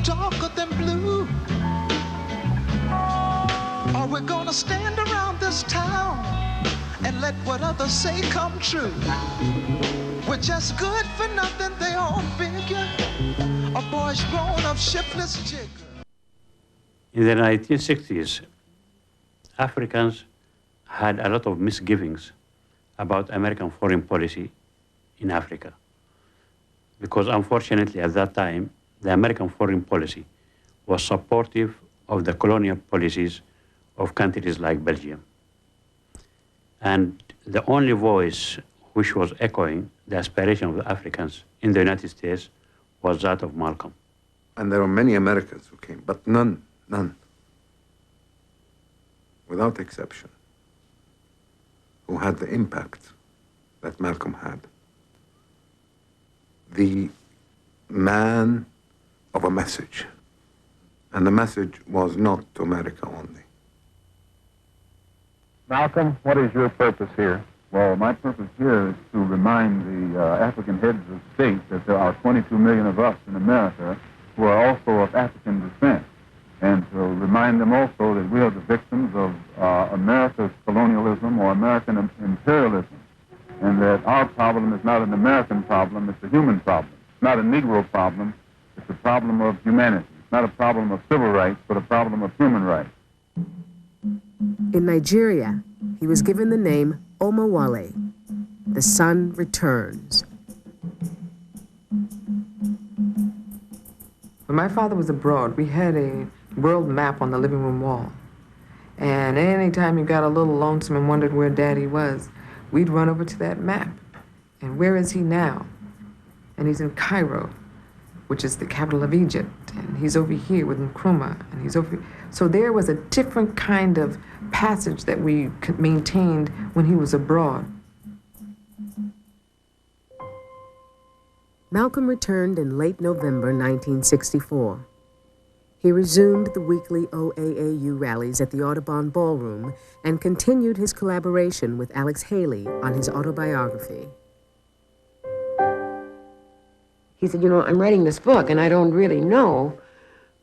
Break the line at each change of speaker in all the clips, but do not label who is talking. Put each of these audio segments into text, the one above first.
darker than blue. Or we're gonna stand around this town and let what others say come true. We're just good for nothing, they all figure. A boy's grown up shiftless jigger.
In the 1960s, Africans had a lot of misgivings about American foreign policy in Africa. Because unfortunately at that time, the American foreign policy was supportive of the colonial policies of countries like Belgium. And the only voice which was echoing the aspiration of the Africans in the United States was that of Malcolm.
And there were many Americans who came, but none, without exception, who had the impact that Malcolm had. The man of a message. And the message was not to America only.
Malcolm, what is your purpose here? Well, my purpose here is to remind the African heads of state that there are 22 million of us in America who are also of African descent, and to remind them also that we are the victims of America's colonialism or American imperialism, and that our problem is not an American problem, it's a human problem. It's not a Negro problem, it's a problem of humanity. It's not a problem of civil rights, but a problem of human rights.
In Nigeria, he was given the name Omowale, the sun returns.
When my father was abroad, we had a world map on the living room wall. And anytime you got a little lonesome and wondered where Daddy was, we'd run over to that map. And where is he now? And he's in Cairo, which is the capital of Egypt. And he's over here with Nkrumah, and he's over here. So there was a different kind of passage that we maintained when he was abroad.
Malcolm returned in late November 1964. He resumed the weekly OAAU rallies at the Audubon Ballroom and continued his collaboration with Alex Haley on his autobiography.
He said, you know, I'm writing this book and I don't really know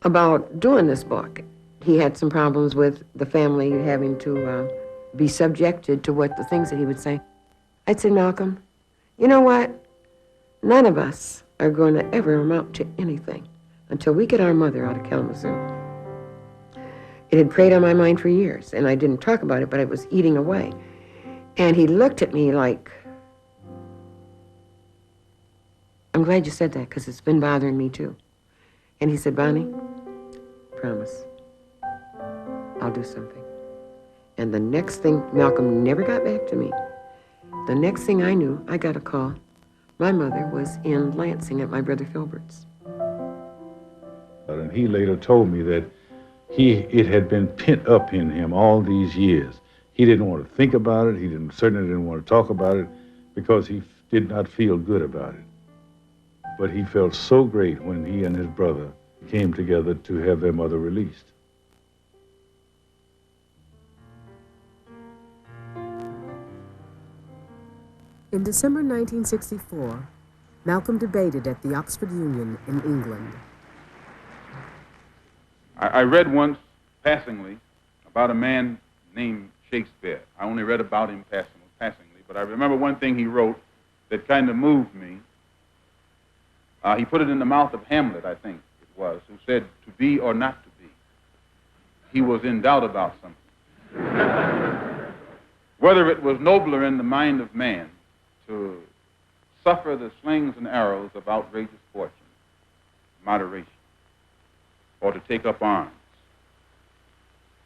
about doing this book. He had some problems with the family having to be subjected to what the things that he would say. I'd say, Malcolm, you know what? None of us are going to ever amount to anything until we get our mother out of Kalamazoo. It had preyed on my mind for years, and I didn't talk about it, but it was eating away. And he looked at me like, I'm glad you said that, because it's been bothering me too. And he said, Bonnie, promise, I'll do something. And the next thing, Malcolm never got back to me. The next thing I knew, I got a call. My mother was in Lansing at my brother Filbert's.
And he later told me that it had been pent up in him all these years. He didn't want to think about it. He certainly didn't want to talk about it because he did not feel good about it. But he felt so great when he and his brother came together to have their mother released.
In December 1964, Malcolm debated at the Oxford Union in England.
I read once, passingly, about a man named Shakespeare. I only read about him passingly, but I remember one thing he wrote that kind of moved me. He put it in the mouth of Hamlet, I think it was, who said, to be or not to be. He was in doubt about something. Whether it was nobler in the mind of man to suffer the slings and arrows of outrageous fortune, moderation, or to take up arms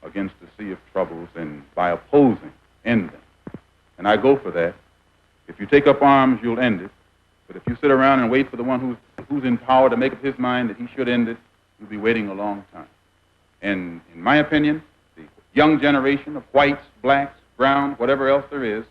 against the sea of troubles and by opposing, end them. And I go for that. If you take up arms, you'll end it. But if you sit around and wait for the one who's in power to make up his mind that he should end it, you'll be waiting a long time. And in my opinion, the young generation of whites, blacks, browns, whatever else there is,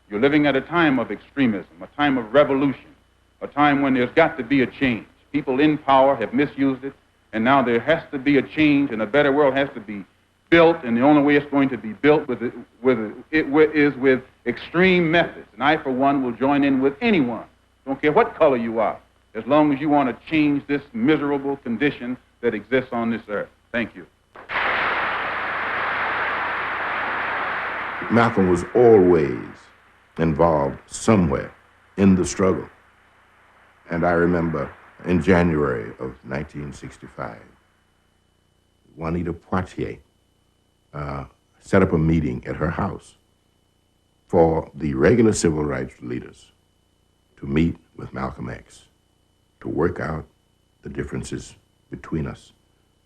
you're living at a time of extremism, a time of revolution, a time when there's got to be a change. People in power have misused it, and now there has to be a change, and a better world has to be built, and the only way it's going to be built is with extreme methods. And I, for one, will join in with anyone, don't care what color you are, as long as you want to change this miserable condition that exists on this earth. Thank you.
Malcolm was always involved somewhere in the struggle. And I remember in January of 1965, Juanita Poitier set up a meeting at her house for the regular civil rights leaders to meet with Malcolm X, to work out the differences between us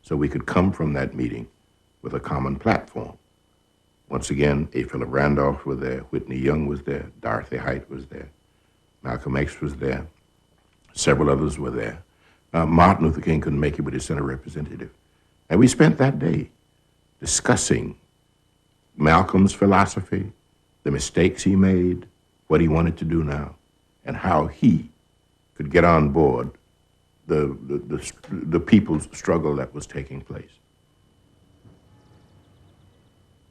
so we could come from that meeting with a common platform. Once again, A. Philip Randolph was there, Whitney Young was there, Dorothy Height was there, Malcolm X was there, several others were there. Martin Luther King couldn't make it, but he sent a representative. And we spent that day discussing Malcolm's philosophy, the mistakes he made, what he wanted to do now, and how he could get on board the people's struggle that was taking place.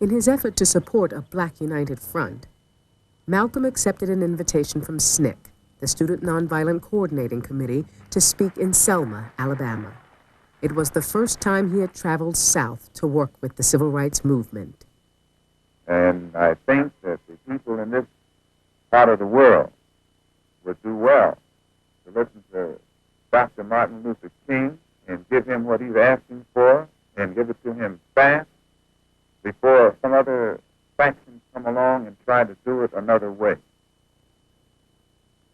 In his effort to support a Black United Front, Malcolm accepted an invitation from SNCC, the Student Nonviolent Coordinating Committee, to speak in Selma, Alabama. It was the first time he had traveled south to work with the civil rights movement.
And I think that the people in this part of the world would do well to listen to Dr. Martin Luther King and give him what he's asking for and give it to him fast before some other factions come along and try to do it another way.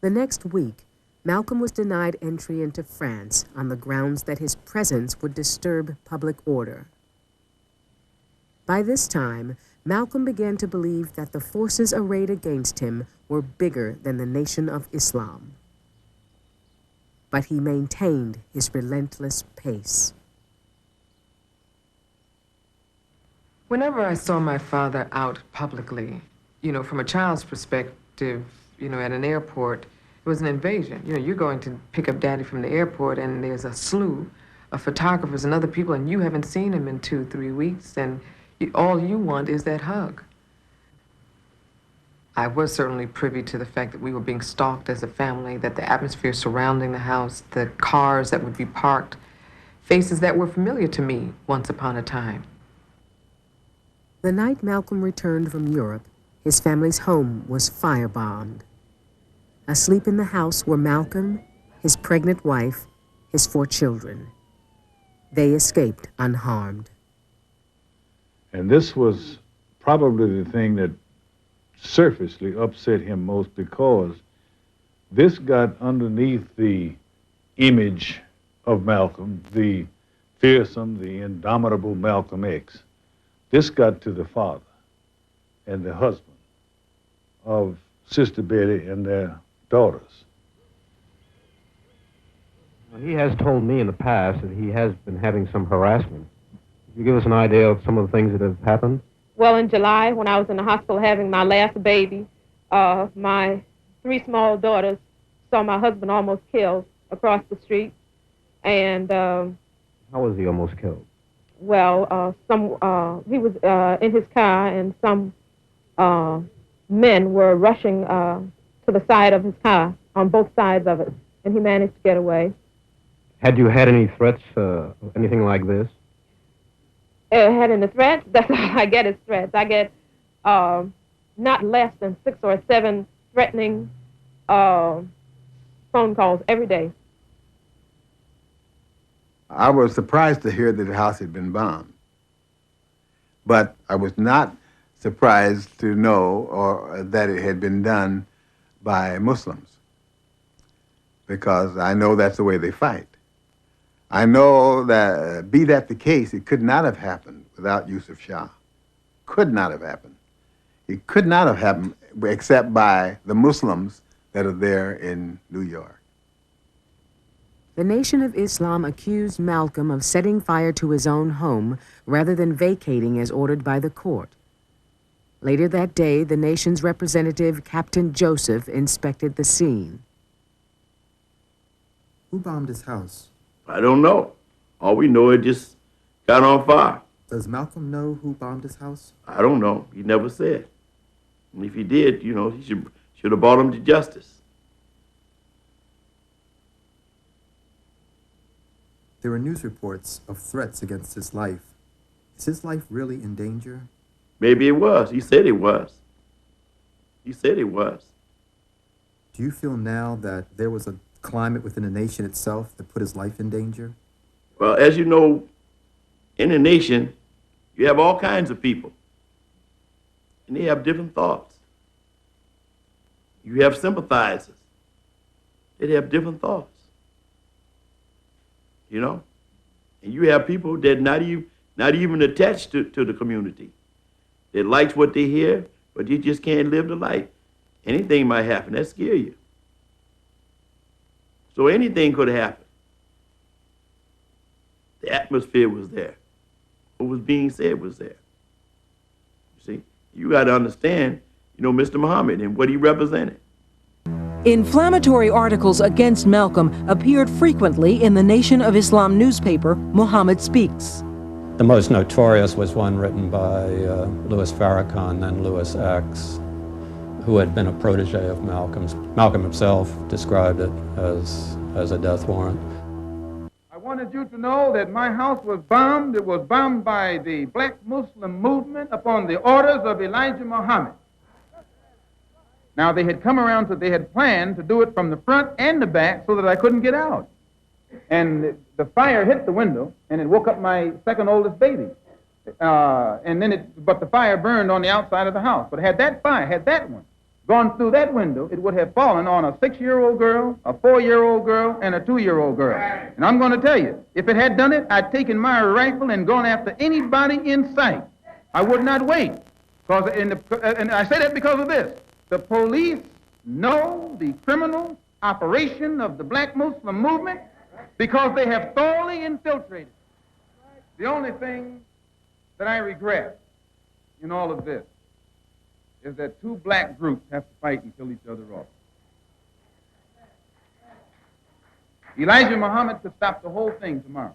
The next week, Malcolm was denied entry into France on the grounds that his presence would disturb public order. By this time, Malcolm began to believe that the forces arrayed against him were bigger than the Nation of Islam. But he maintained his relentless pace.
Whenever I saw my father out publicly, from a child's perspective, at an airport, it was an invasion. You're going to pick up Daddy from the airport, and there's a slew of photographers and other people, and you haven't seen him in 2-3 weeks, and all you want is that hug. I was certainly privy to the fact that we were being stalked as a family, that the atmosphere surrounding the house, the cars that would be parked, faces that were familiar to me once upon a time.
The night Malcolm returned from Europe, his family's home was firebombed. Asleep in the house were Malcolm, his pregnant wife, his 4 children. They escaped unharmed.
And this was probably the thing that surfacely upset him most, because this got underneath the image of Malcolm, the fearsome, the indomitable Malcolm X. This got to the father and the husband of Sister Betty and their daughters.
Well, he has told me in the past that he has been having some harassment. Can you give us an idea of some of the things that have happened?
Well, in July, when I was in the hospital having my last baby, my 3 small daughters saw my husband almost killed across the street. And
how was he almost killed?
Well, he was in his car, and some men were rushing to the side of his car, on both sides of it, and he managed to get away.
Had you had any threats, anything like this?
Had any threats? That's all I get is threats. I get not less than 6 or 7 threatening phone calls every day.
I was surprised to hear that the house had been bombed. But I was not surprised to know that it had been done by Muslims, because I know that's the way they fight. I know that, be that the case, it could not have happened without Yusuf Shah. Could not have happened. It could not have happened except by the Muslims that are there in New York.
The Nation of Islam accused Malcolm of setting fire to his own home rather than vacating as ordered by the court. Later that day, the nation's representative, Captain Joseph, inspected the scene.
Who bombed his house?
I don't know. All we know, it just got on fire.
Does Malcolm know who bombed his house?
I don't know. He never said. And if he did, he should have brought him to justice.
There were news reports of threats against his life. Is his life really in danger?
Maybe it was. He said it was. He said it was.
Do you feel now that there was a climate within the nation itself that put his life in danger?
Well, as you know, in a nation, you have all kinds of people, and they have different thoughts. You have sympathizers. They have different thoughts. You know? And you have people that not even attached to the community. They like what they hear, but you just can't live the life. Anything might happen. That scare you. So anything could happen. The atmosphere was there. What was being said was there. You see? You got to understand, Mr. Muhammad and what he represented.
Inflammatory articles against Malcolm appeared frequently in the Nation of Islam newspaper, Muhammad Speaks.
The most notorious was one written by Louis Farrakhan, then Louis X, who had been a protege of Malcolm's. Malcolm himself described it as a death warrant.
I wanted you to know that my house was bombed. It was bombed by the black Muslim movement upon the orders of Elijah Muhammad. Now, they had planned to do it from the front and the back so that I couldn't get out. And the fire hit the window, and it woke up my second oldest baby. But the fire burned on the outside of the house. But had that one gone through that window, it would have fallen on a 6-year-old girl, a 4-year-old girl, and a 2-year-old girl. And I'm going to tell you, if it had done it, I'd taken my rifle and gone after anybody in sight. I would not wait. And I say that because of this. The police know the criminal operation of the black Muslim movement because they have thoroughly infiltrated. The only thing that I regret in all of this is that two black groups have to fight and kill each other off. Elijah Muhammad could stop the whole thing tomorrow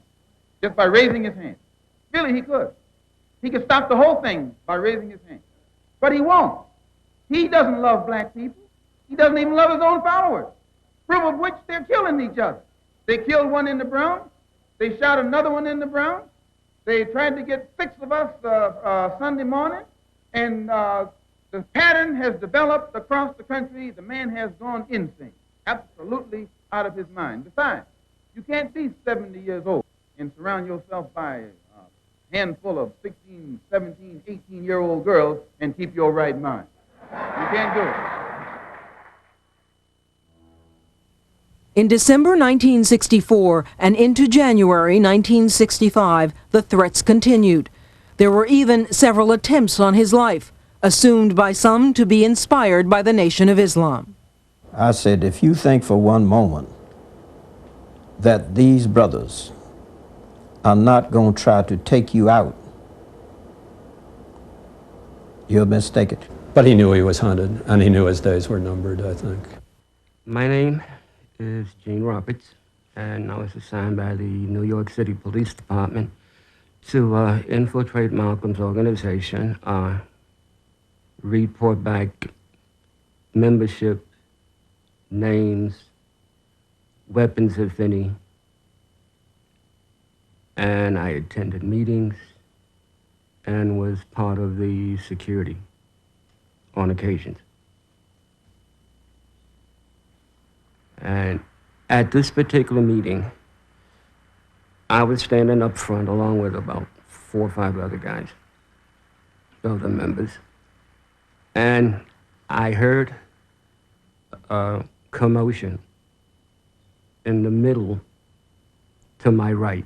just by raising his hand. Really, he could. He could stop the whole thing by raising his hand. But he won't. He doesn't love black people. He doesn't even love his own followers, proof of which they're killing each other. They killed one in the Bronx. They shot another one in the Bronx. They tried to get 6 of us Sunday morning, and the pattern has developed across the country. The man has gone insane, absolutely out of his mind. Besides, you can't be 70 years old and surround yourself by a handful of 16, 17, 18-year-old girls and keep your right mind. You can't do it.
In December 1964 and into January 1965, the threats continued. There were even several attempts on his life, assumed by some to be inspired by the Nation of Islam.
I said, if you think for one moment that these brothers are not going to try to take you out, you're mistaken.
But he knew he was hunted, and he knew his days were numbered, I think.
My name is Gene Roberts, and I was assigned by the New York City Police Department to infiltrate Malcolm's organization, report back membership, names, weapons, if any, and I attended meetings and was part of the security on occasions. And at this particular meeting, I was standing up front along with about 4 or 5 other guys, other members, and I heard a commotion in the middle to my right.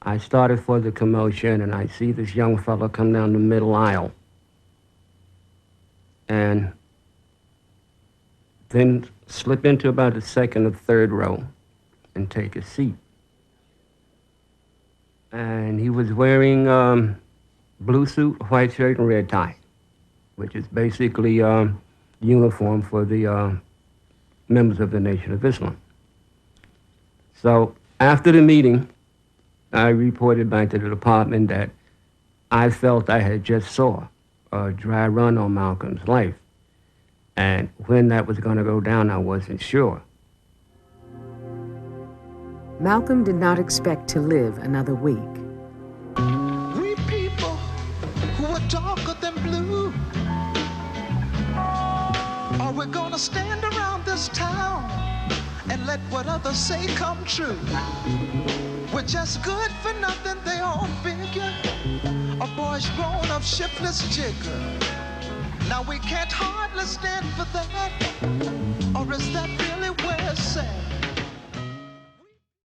I started for the commotion, and I see this young fellow come down the middle aisle, and then slip into about the 2nd or 3rd row and take a seat. And he was wearing blue suit, white shirt, and red tie, which is basically uniform for the members of the Nation of Islam. So after the meeting, I reported back to the department that I felt I had just saw a dry run on Malcolm's life. And when that was going to go down, I wasn't sure.
Malcolm did not expect to live another week.
We people who are darker than blue, are we gonna stand around this town and let what others say come true? We're just good for nothing, they all figure. A boy's grown up, shiftless jigger. Now we can't hardly stand for that, or is that really where it's at?